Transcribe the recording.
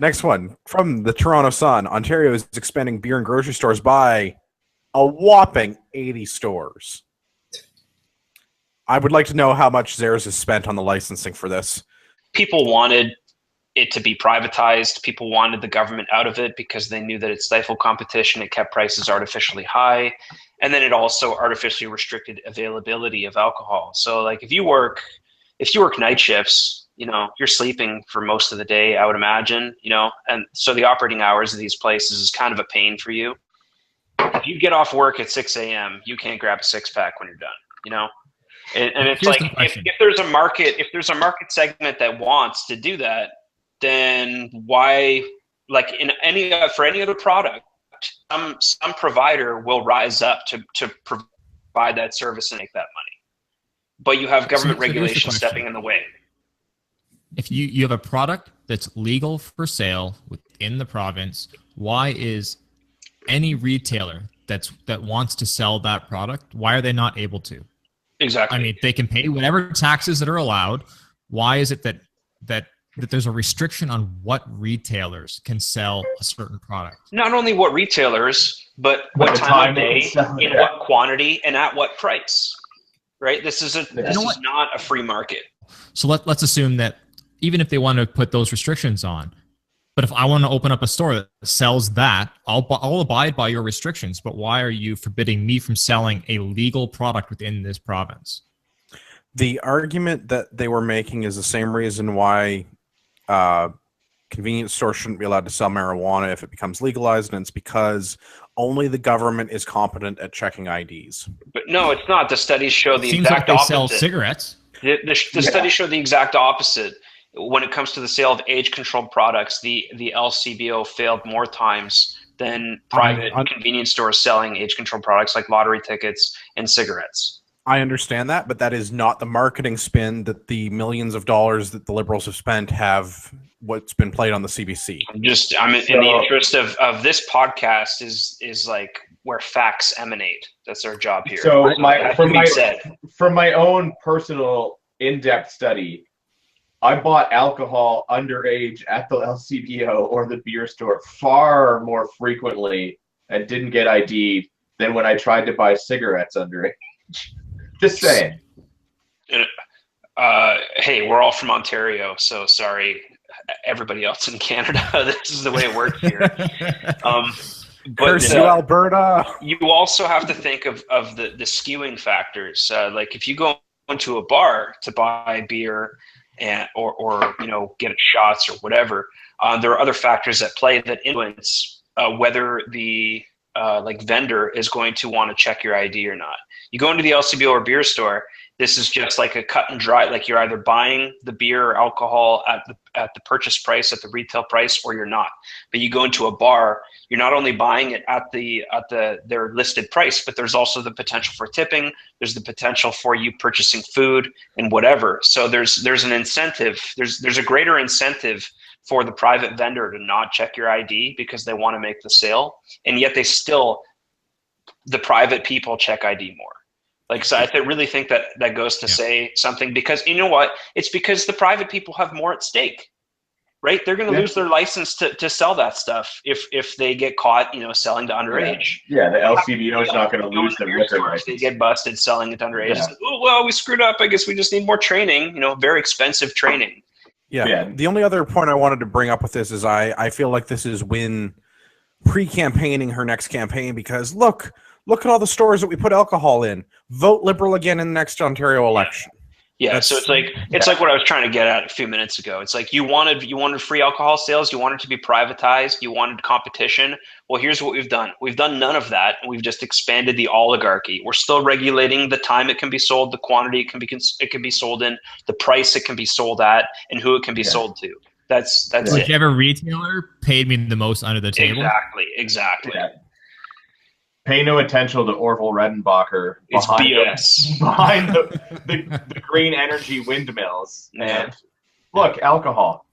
Next one from the Toronto Sun. Ontario is expanding beer and grocery stores by a whopping 80 stores. I would like to know how much Zares has spent on the licensing for this. People wanted it to be privatized. People wanted the government out of it because they knew that it stifled competition. It kept prices artificially high. And then it also artificially restricted availability of alcohol. So like if you work night shifts, you're sleeping for most of the day, I would imagine, and so the operating hours of these places is kind of a pain for you. If you get off work at 6 a.m., you can't grab a six-pack when you're done, And it's like if there's a market segment that wants to do that, then why, like for any other product, some provider will rise up to provide that service and make that money. But you have government regulation stepping in the way. If you have a product that's legal for sale within the province, why is any retailer that wants to sell that product, why are they not able to? Exactly. I mean, they can pay whatever taxes that are allowed. Why is it that there's a restriction on what retailers can sell a certain product? Not only what retailers, but what time of day, in what quantity, and at what price. Right? This is not a free market. So let's assume that even if they want to put those restrictions on, but if I want to open up a store that sells that, I'll abide by your restrictions. But why are you forbidding me from selling a legal product within this province? The argument that they were making is the same reason why convenience stores shouldn't be allowed to sell marijuana if it becomes legalized, and it's because only the government is competent at checking IDs. But no, it's not. The studies show the exact opposite. Sell cigarettes. The studies show the exact opposite. When it comes to the sale of age-controlled products, the LCBO failed more times than private convenience stores selling age-controlled products like lottery tickets and cigarettes. I understand that, but that is not the marketing spin that the millions of dollars that the Liberals have spent have what's been played on the CBC. In the interest of this podcast is like where facts emanate. That's our job here. So from my own personal in-depth study, I bought alcohol underage at the LCBO or the beer store far more frequently and didn't get ID'd than when I tried to buy cigarettes underage. Just saying. Hey, we're all from Ontario, so sorry, everybody else in Canada. This is the way it works here. Curse you, Alberta. You also have to think of the skewing factors. Like if you go into a bar to buy beer or get shots or whatever, there are other factors at play that influence whether the vendor is going to want to check your ID or not. You go into the LCBO or beer store, this is just like a cut and dry, like you're either buying the beer or alcohol at the purchase price, at the retail price, or you're not. But you go into a bar, you're not only buying it at their listed price, but there's also the potential for tipping. There's the potential for you purchasing food and whatever. So there's an incentive. There's a greater incentive for the private vendor to not check your ID because they want to make the sale, and yet the private people check ID more. So I really think that goes to say something, because you know what? It's because the private people have more at stake, right? They're going to lose their license to sell that stuff if they get caught, selling to underage. Yeah, the LCBO is not going to lose their liquor license. If they get busted selling it to underage, it's like, oh, well, we screwed up. I guess we just need more training, very expensive training. Yeah. The only other point I wanted to bring up with this is I feel like this is Wynne pre-campaigning her next campaign, because look at all the stores that we put alcohol in. Vote Liberal again in the next Ontario election. Yeah, so it's like what I was trying to get at a few minutes ago. It's like you wanted free alcohol sales, you wanted to be privatized, you wanted competition. Well, here's what we've done. We've done none of that, and we've just expanded the oligarchy. We're still regulating the time it can be sold, the quantity it can be sold in, the price it can be sold at, and who it can be sold to. That's it. Whichever retailer paid me the most under the table. Exactly. Yeah. Pay no attention to Orville Redenbacher. It's BS. Behind the green energy windmills. And look, alcohol.